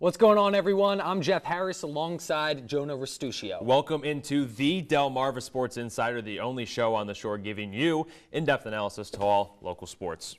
What's going on, everyone? I'm Jeff Harris alongside Jonah Restuccio. Welcome into the Delmarva Sports Insider, the only show on the shore giving you in-depth analysis to all local sports.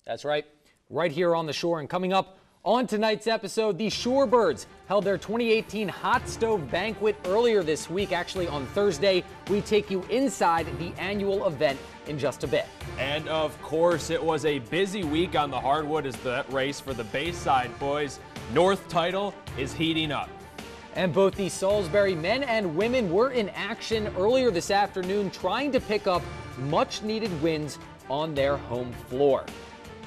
That's right, right here on the shore. And coming up on tonight's episode, the Shorebirds held their 2018 Hot Stove Banquet earlier this week. Actually, on Thursday, we take you inside the annual event in just a bit. And of course, it was a busy week on the hardwood as the race for the Bayside boys North title is heating up. And both the Salisbury men and women were in action earlier this afternoon, trying to pick up much-needed wins on their home floor.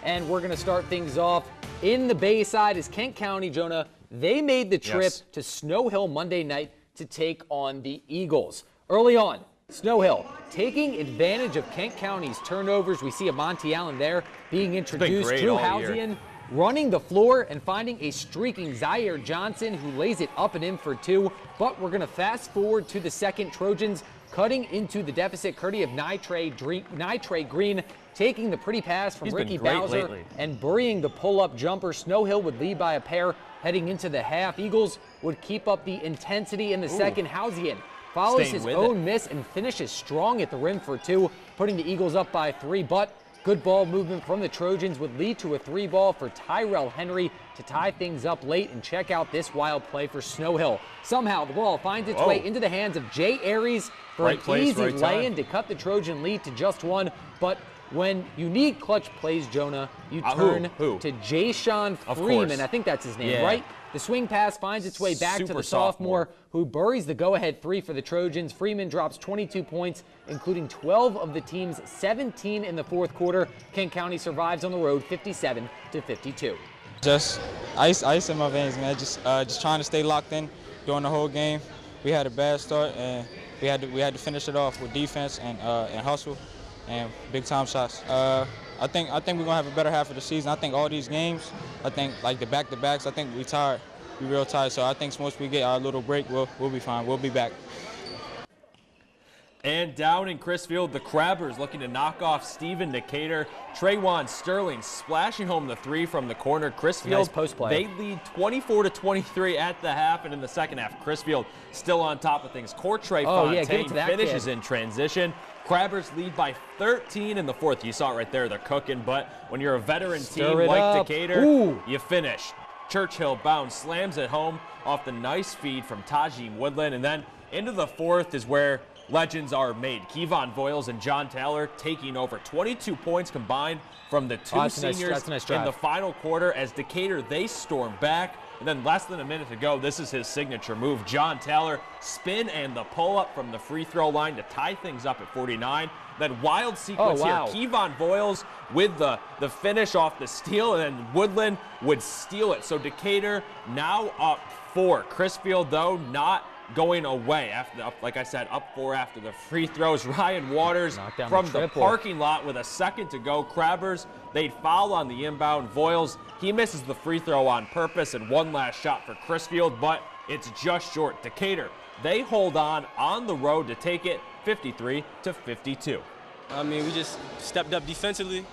And we're going to start things off in the Bayside as Kent County, Jonah, they made the trip to Snow Hill Monday night to take on the Eagles. Early on, Snow Hill taking advantage of Kent County's turnovers. We see a Monty Allen there being introduced. Drew Halcyon running the floor and finding a streaking Zaire Johnson, who lays it up and in for two. But we're going to fast forward to the second. Trojans cutting into the deficit, courtesy of Nitre Green, taking the pretty pass from Ricky Bowser and burying the pull-up jumper. Snow Hill would lead by a pair heading into the half. Eagles would keep up the intensity in the second. Halcyon follows his own miss and finishes strong at the rim for two, putting the Eagles up by three. But good ball movement from the Trojans would lead to a three ball for Tyrell Henry to tie things up late. And check out this wild play for Snow Hill. Somehow the ball finds its way into the hands of Jay Aries for an easy lay-in to cut the Trojan lead to just one. But when you need clutch plays, Jonah, you turn to Jay-Sean Freeman. I think that's his name, right? The swing pass finds its way back to the sophomore, who buries the go-ahead three for the Trojans. Freeman drops 22 points, including 12 of the team's 17 in the fourth quarter. Kent County survives on the road 57-52. Just ice in my veins, man. Just trying to stay locked in during the whole game. We had a bad start, and we had to finish it off with defense and hustle and big time shots. I think we're gonna have a better half of the season. I think all these games, I think like the back-to-backs, I think we tired. We real tired. So I think once we get our little break, we'll be fine. We'll be back. And down in Crisfield, the Crabbers looking to knock off Stephen Decatur. Trayvon Sterling splashing home the three from the corner. Crisfield, nice post play. They lead 24-23 at the half, and in the second half, Crisfield still on top of things. Cortre Fontaine finishes in transition. Crabbers lead by 13 in the fourth. You saw it right there, they're cooking, but when you're a veteran team like Decatur, you finish. Churchill bounce, slams it home off the nice feed from Tajim Woodland, and then into the fourth is where legends are made. Kevon Voiles and John Taylor taking over. 22 points combined from the two seniors in the final quarter as Decatur, they storm back. And then less than a minute to go, this is his signature move. John Taylor, spin and the pull-up from the free throw line to tie things up at 49. Then wild sequence here. Kevon Voiles with the finish off the steal, and then Woodland would steal it. So Decatur now up 4. Crisfield, though, not going away. After like I said, up 4 after the free throws. Ryan Waters from the parking lot with a second to go. Crabbers, they'd foul on the inbound. Voiles, he misses the free throw on purpose, and one last shot for Crisfield, but it's just short. Decatur, they hold on the road to take it 53-52. I mean, we just stepped up defensively,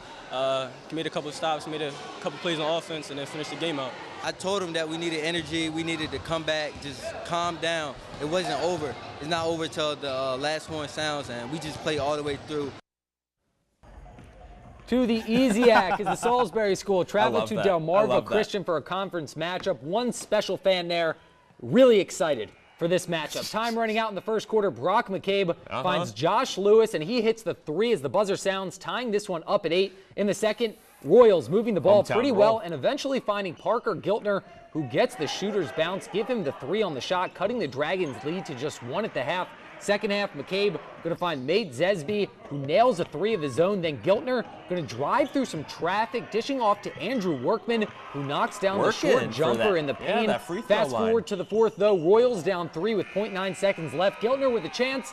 made a couple of stops, made a couple plays on offense, and then finished the game out. I told them that we needed energy, we needed to come back, just calm down. It wasn't over. It's not over till the last horn sounds, and we just play all the way through. To the Easiac as the Salisbury School traveled to Delmarva Christian for a conference matchup. One special fan there, really excited for this matchup. Time running out in the first quarter. Brock McCabe finds Josh Lewis, and he hits the three as the buzzer sounds, tying this one up at 8. In the second, Royals moving the ball pretty well and eventually finding Parker Giltner, who gets the shooter's bounce, give him the 3 on the shot, cutting the Dragons' lead to just 1 at the half. Second half, McCabe going to find Nate Zesby, who nails a 3 of his own. Then Giltner going to drive through some traffic, dishing off to Andrew Workman, who knocks down the short jumper in the paint. Fast forward to the fourth, though. Royals down 3 with 0.9 seconds left. Giltner with a chance.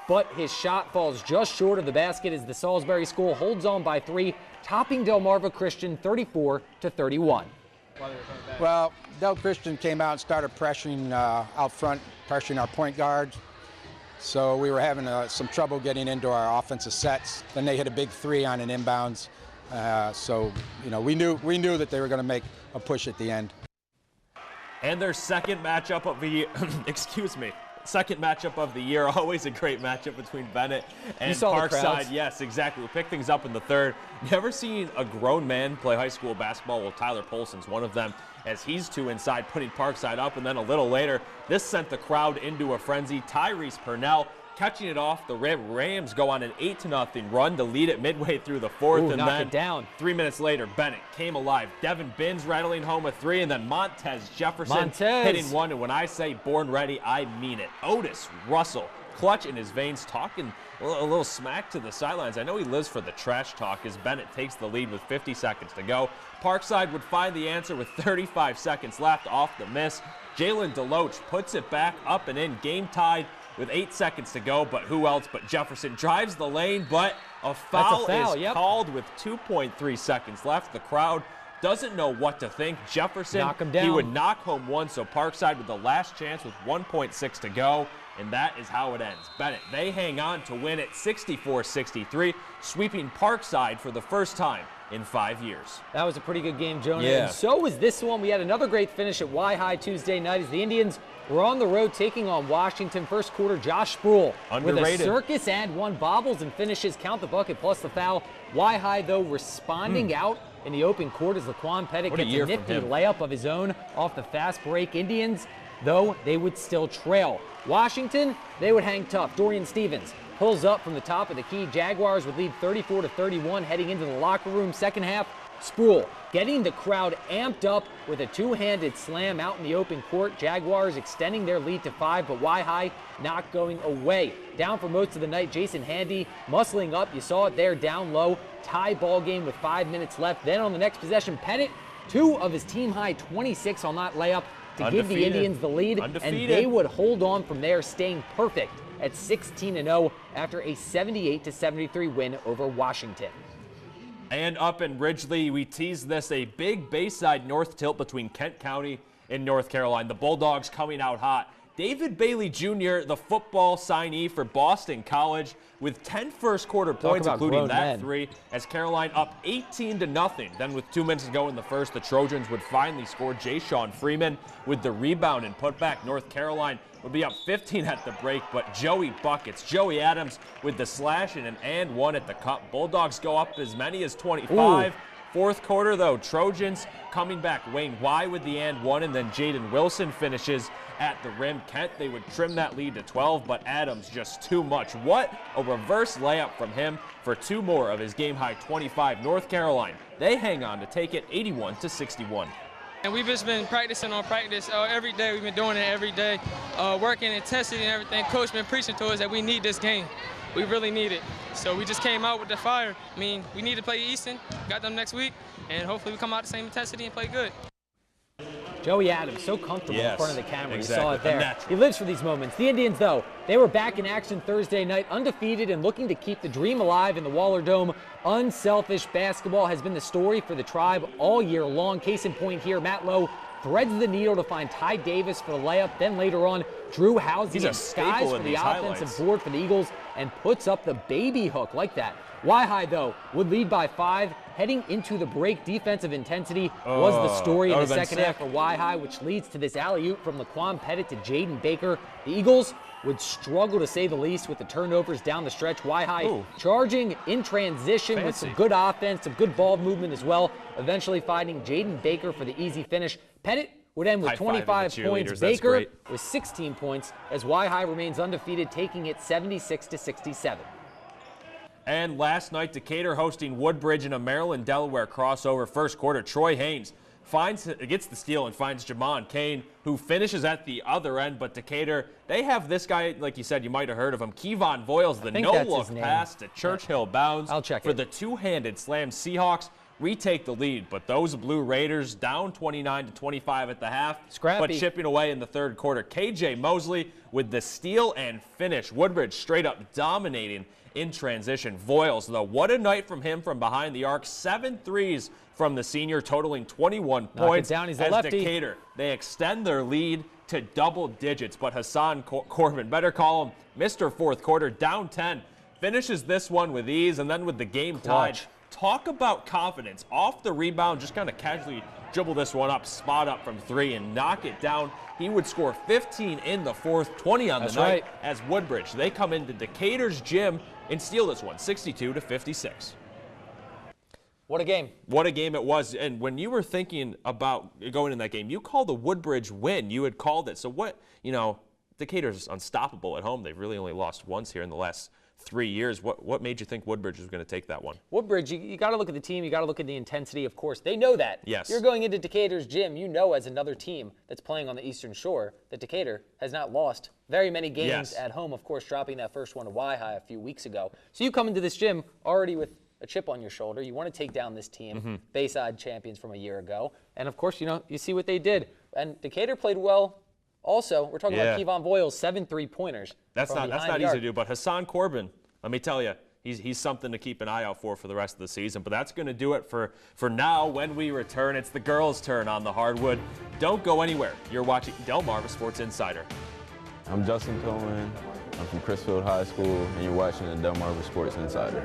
But his shot falls just short of the basket as the Salisbury School holds on by 3, topping Delmarva Christian 34-31. Well, Del Christian came out and started pressuring out front, pressuring our point guards. So we were having some trouble getting into our offensive sets. Then they hit a big 3 on an inbounds. So, you know, we knew that they were going to make a push at the end. And their second matchup of the year, excuse me, second matchup of the year. Always a great matchup between Bennett and Parkside. Yes, exactly. We'll pick things up in the third. Never seen a grown man play high school basketball. Well, Tyler Polson's one of them, as he's 2 inside, putting Parkside up. And then a little later, this sent the crowd into a frenzy. Tyrese Purnell catching it off the rim. Rams go on an 8-0 run to lead it midway through the fourth. And then down. 3 minutes later, Bennett came alive. Devin Binns rattling home a 3, and then Montez Jefferson hitting one. And when I say born ready, I mean it. Otis Russell, clutch in his veins, talking a little smack to the sidelines. I know he lives for the trash talk as Bennett takes the lead with 50 seconds to go. Parkside would find the answer with 35 seconds left off the miss. Jalen Deloach puts it back up and in, game tied with 8 seconds to go, but who else but Jefferson drives the lane, but a foul is called with 2.3 seconds left. The crowd doesn't know what to think. Jefferson, knock him down. He would knock home one, so Parkside with the last chance with 1.6 to go, and that is how it ends. Bennett, they hang on to win it 64-63, sweeping Parkside for the first time in 5 years. That was a pretty good game, Jonah. Yeah. And so was this one. We had another great finish at Y-High Tuesday night as the Indians were on the road taking on Washington. First quarter, Josh Sproul underrated. With a circus and 1 bobbles and finishes, count the bucket plus the foul. Y-High, though, responding out in the open court as Laquan Pettit gets a nifty layup of his own off the fast break. Indians, though, they would still trail. Washington, they would hang tough. Dorian Stevens pulls up from the top of the key. Jaguars would lead 34-31 heading into the locker room. Second half, Sproul getting the crowd amped up with a 2-handed slam out in the open court. Jaguars extending their lead to 5, but Y-High not going away. Down for most of the night, Jason Handy muscling up. You saw it there down low. Tie ball game with 5 minutes left. Then on the next possession, Pettit, 2 of his team high 26 on that layup to give the Indians the lead. And they would hold on from there, staying perfect at 16-0 after a 78-73 win over Washington. And up in Ridgely, we teased this, a big Bayside North tilt between Kent County and North Carolina. The Bulldogs coming out hot. David Bailey Jr., the football signee for Boston College, with 10 first quarter points, including that 3, as Caroline up 18-0. Then with 2 minutes to go in the first, the Trojans would finally score. Jay-Sean Freeman with the rebound and putback. North Carolina would be up 15 at the break, but Joey buckets. Joey Adams with the slash and 1 at the cup. Bulldogs go up as many as 25. Ooh. Fourth quarter, though, Trojans coming back. Wayne Y with the and 1, and then Jaden Wilson finishes at the rim. Kent, they would trim that lead to 12, but Adams just too much. What a reverse layup from him for 2 more of his game-high 25. North Carolina, they hang on to take it 81-61. And we've just been practicing on practice every day. We've been doing it every day, working intensity and everything. Coach been preaching to us that we need this game. We really need it. So we just came out with the fire. I mean, we need to play Easton, got them next week, and hopefully we come out the same intensity and play good. Joey Adams, so comfortable in front of the camera. Exactly. You saw it there. He lives for these moments. The Indians, though, they were back in action Thursday night, undefeated and looking to keep the dream alive in the Waller Dome. Unselfish basketball has been the story for the Tribe all year long. Case in point here, Matt Lowe threads the needle to find Ty Davis for the layup. Then later on, Drew Housey skies for the offensive board for the Eagles and puts up the baby hook like that. Y-High, though, would lead by 5. Heading into the break, defensive intensity was the story in the second half for Y-High, which leads to this alley-oop from Laquan Pettit to Jaden Baker. The Eagles would struggle, to say the least, with the turnovers down the stretch. Y-High charging in transition with some good offense, some good ball movement as well, eventually finding Jaden Baker for the easy finish. Pettit would end with 25 points. Baker with 16 points as Y-High remains undefeated, taking it 76-67. And last night, Decatur hosting Woodbridge in a Maryland-Delaware crossover. First quarter, Troy Haynes gets the steal and finds Jamon Kane, who finishes at the other end. But Decatur, they have this guy, like you said, you might have heard of him, Kevon Voiles, the no-look pass to Churchill Bounds for the 2-handed slam. Seahawks retake the lead, but those Blue Raiders down 29-25 at the half, but chipping away in the third quarter. KJ Mosley with the steal and finish. Woodbridge straight up dominating in transition. Voiles, though, what a night from him from behind the arc. 7 threes from the senior, totaling 21 points. He's a lefty. Decatur, they extend their lead to double digits, but Hassan Corbin, better call him Mr. Fourth Quarter, down 10, finishes this one with ease, and then with the game tied, talk about confidence. Off the rebound, just kind of casually dribble this one up, spot up from 3, and knock it down. He would score 15 in the fourth, 20 on the night as Woodbridge. They come into Decatur's gym and steal this one, 62-56. What a game. What a game it was. And when you were thinking about going in that game, you called the Woodbridge win. You had called it. So what, Decatur's unstoppable at home. They've really only lost once here in the last 3 years. What made you think Woodbridge was going to take that one? Woodbridge, you got to look at the team. You got to look at the intensity, of course. They know that. Yes. You're going into Decatur's gym. You know, as another team that's playing on the Eastern Shore, that Decatur has not lost very many games at home, of course, dropping that first one to Y-High a few weeks ago. So you come into this gym already with a chip on your shoulder. You want to take down this team, Bayside champions from a year ago. And, of course, you see what they did. And Decatur played well. Also, we're talking about Kevon Voiles, 7 3-pointers. That's not easy to do. But Hassan Corbin, let me tell you, he's something to keep an eye out for the rest of the season. But that's going to do it for now. When we return, it's the girls' turn on the hardwood. Don't go anywhere. You're watching Delmarva Sports Insider. I'm Justin Cohen. I'm from Chrisfield High School, and you're watching the Delmarva Sports Insider.